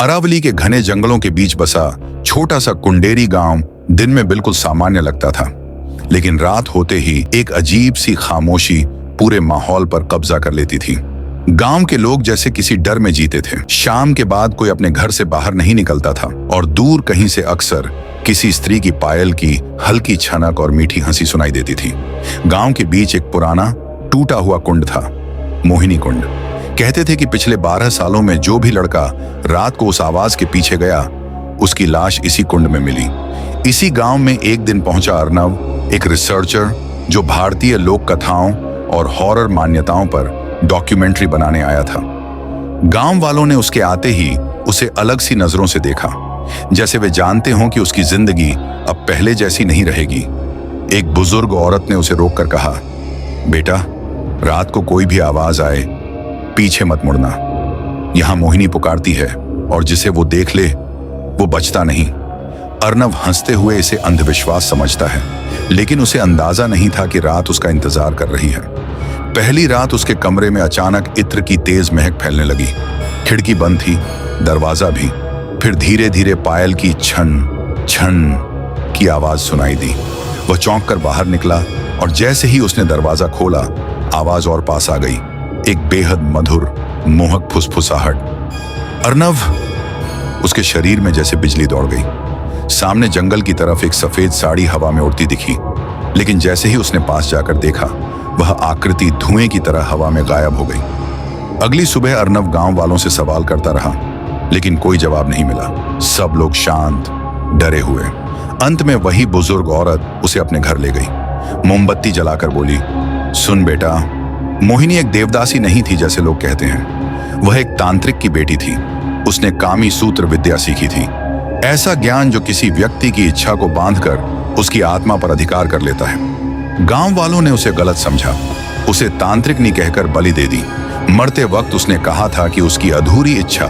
अरावली के घने जंगलों के बीच बसा छोटा सा कुंडेरी गांव दिन में बिल्कुल सामान्य लगता था, लेकिन रात होते ही एक अजीब सी खामोशी पूरे माहौल पर कब्जा कर लेती थी। गांव के लोग जैसे किसी डर में जीते थे। शाम के बाद कोई अपने घर से बाहर नहीं निकलता था और दूर कहीं से अक्सर किसी स्त्री की पायल की हल्की छनक और मीठी हंसी सुनाई देती थी। गांव के बीच एक पुराना टूटा हुआ कुंड था, मोहिनी कुंड। कहते थे कि पिछले 12 सालों में जो भी लड़का रात को उस आवाज के पीछे गया, उसकी लाश इसी कुंड में मिली। इसी गांव में एक दिन पहुंचा अर्नव, एक रिसर्चर जो भारतीय लोक कथाओं और हॉरर मान्यताओं पर डॉक्यूमेंट्री बनाने आया था। गांव वालों ने उसके आते ही उसे अलग सी नजरों से देखा, जैसे वे जानते हों कि उसकी जिंदगी अब पहले जैसी नहीं रहेगी। एक बुजुर्ग औरत ने उसे रोककर कहा, बेटा, रात को कोई भी आवाज आए, पीछे मत मुड़ना। यहां मोहिनी पुकारती है और जिसे वो देख ले वो बचता नहीं। अर्नव हंसते हुए इसे अंधविश्वास समझता है, लेकिन उसे अंदाजा नहीं था कि रात उसका इंतजार कर रही है। पहली रात उसके कमरे में अचानक इत्र की तेज महक फैलने लगी। खिड़की बंद थी, दरवाजा भी। फिर धीरे धीरे पायल की छन छन की आवाज सुनाई दी। वह चौंक कर बाहर निकला और जैसे ही उसने दरवाजा खोला, आवाज और पास आ गई, एक बेहद मधुर मोहक फुसफुसाहट। अर्नव, उसके शरीर में जैसे बिजली दौड़ गई। सामने जंगल की तरफ एक सफेद साड़ी हवा में उड़ती दिखी, लेकिन जैसे ही उसने पास जाकर देखा, वह आकृति धुएं की तरह हवा में गायब हो गई। अगली सुबह अर्नव गांव वालों से सवाल करता रहा, लेकिन कोई जवाब नहीं मिला। सब लोग शांत, डरे हुए। अंत में वही बुजुर्ग औरत उसे अपने घर ले गई। मोमबत्ती जलाकर बोली, सुन बेटा, मोहिनी एक देवदासी नहीं थी जैसे लोग कहते हैं। वह एक तांत्रिक की बेटी थी। उसने कामी सूत्र विद्या सीखी थी, ऐसा ज्ञान जो किसी व्यक्ति की इच्छा को बांधकर उसकी आत्मा पर अधिकार कर लेता है। गांव वालों ने उसे गलत समझा, उसे तांत्रिक नहीं कहकर बलि दे दी। मरते वक्त उसने कहा था कि उसकी अधूरी इच्छा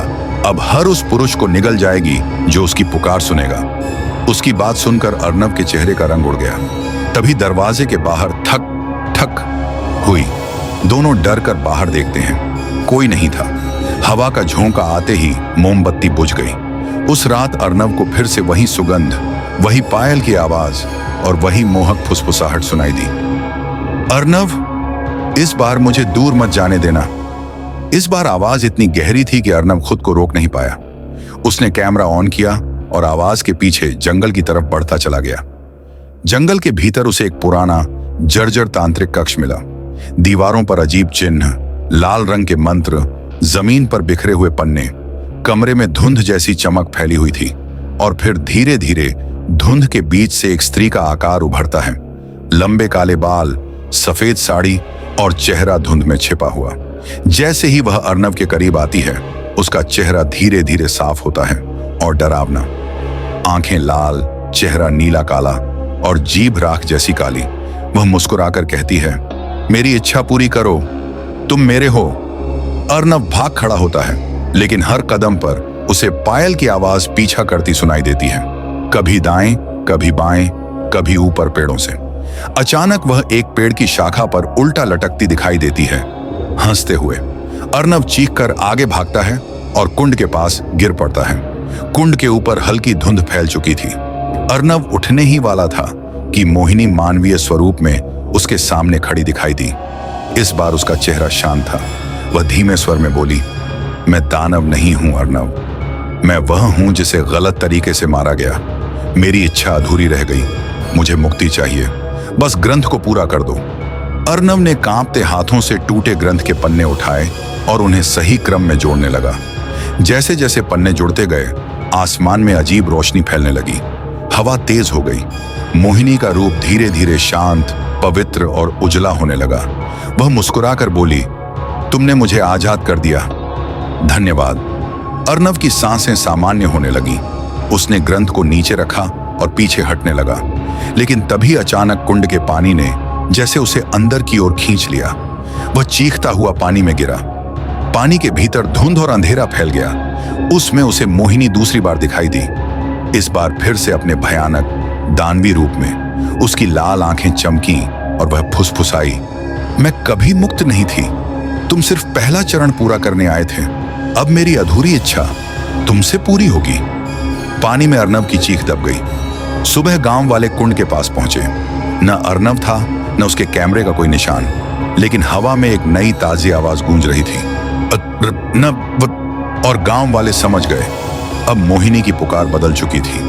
अब हर उस पुरुष को निगल जाएगी जो उसकी पुकार सुनेगा। उसकी बात सुनकर अर्नव के चेहरे का रंग उड़ गया। तभी दरवाजे के बाहर ठक ठक हुई। दोनों डर कर बाहर देखते हैं, कोई नहीं था। हवा का झोंका आते ही मोमबत्ती बुझ गई। उस रात अर्नव को फिर से वही सुगंध, वही पायल की आवाज और वही मोहक फुसफुसाहट सुनाई दी। अर्नव, इस बार मुझे दूर मत जाने देना। इस बार आवाज इतनी गहरी थी कि अर्नव खुद को रोक नहीं पाया। उसने कैमरा ऑन किया और आवाज के पीछे जंगल की तरफ बढ़ता चला गया। जंगल के भीतर उसे एक पुराना जर्जर तांत्रिक कक्ष मिला। दीवारों पर अजीब चिन्ह, लाल रंग के मंत्र, जमीन पर बिखरे हुए पन्ने। कमरे में धुंध जैसी चमक फैली हुई थी और फिर धीरे धीरे धुंध के बीच से एक स्त्री का आकार उभरता है। लंबे काले बाल, सफेद साड़ी और चेहरा धुंध में छिपा हुआ। जैसे ही वह अर्नव के करीब आती है, उसका चेहरा धीरे धीरे साफ होता है और डरावना। आंखें लाल, चेहरा नीला काला और जीभ राख जैसी काली। वह मुस्कुराकर कहती है, मेरी इच्छा पूरी करो, तुम मेरे हो। अर्नव भाग खड़ा होता है, लेकिन हर कदम पर उसे पायल की आवाज पीछा करती सुनाई देती है, कभी दाएं, कभी बाएं, कभी ऊपर पेड़ों से। अचानक वह एक पेड़ की शाखा पर उल्टा लटकती दिखाई देती है, हंसते हुए। अर्नव चीखकर आगे भागता है और कुंड के पास गिर पड़ता है। कुंड के ऊपर हल्की धुंध फैल चुकी थी। अर्नव उठने ही वाला था कि मोहिनी मानवीय स्वरूप में उसके सामने खड़ी दिखाई दी। इस बार उसका चेहरा शांत था। वह धीमे स्वर में बोली, मैं दानव नहीं हूं अर्नव, मैं वह हूं जिसे गलत तरीके से मारा गया। मेरी इच्छा अधूरी रह गई, मुझे मुक्ति चाहिए, बस ग्रंथ को पूरा कर दो। अर्नव ने कांपते हाथों से टूटे ग्रंथ के पन्ने उठाए और उन्हें सही क्रम में जोड़ने लगा। जैसे जैसे पन्ने जुड़ते गए, आसमान में अजीब रोशनी फैलने लगी। हवा तेज हो गई। मोहिनी का रूप धीरे धीरे शांत, पवित्र और उजला होने लगा। वह मुस्कुराकर बोली, तुमने मुझे आजाद कर दिया, धन्यवाद। अर्नव की सांसें सामान्य होने लगी। उसने ग्रंथ को नीचे रखा और पीछे हटने लगा, लेकिन तभी अचानक कुंड के पानी ने जैसे उसे अंदर की ओर खींच लिया। वह चीखता हुआ पानी में गिरा। पानी के भीतर धुंध और अंधेरा फैल गया। उसमें उसे मोहिनी दूसरी बार दिखाई दी, इस बार फिर से अपने भयानक दानवी रूप में। उसकी लाल आंखें चमकी और वह फुसफुसाई, मैं कभी मुक्त नहीं थी, तुम सिर्फ पहला चरण पूरा करने आए थे। अब मेरी अधूरी इच्छा तुमसे पूरी होगी। पानी में अर्नब की चीख दब गई। सुबह गांव वाले कुंड के पास पहुंचे। न अर्नब था, न उसके कैमरे का कोई निशान, लेकिन हवा में एक नई ताजी आवाज गूंज रही थी। और गांव वाले समझ गए, अब मोहिनी की पुकार बदल चुकी थी।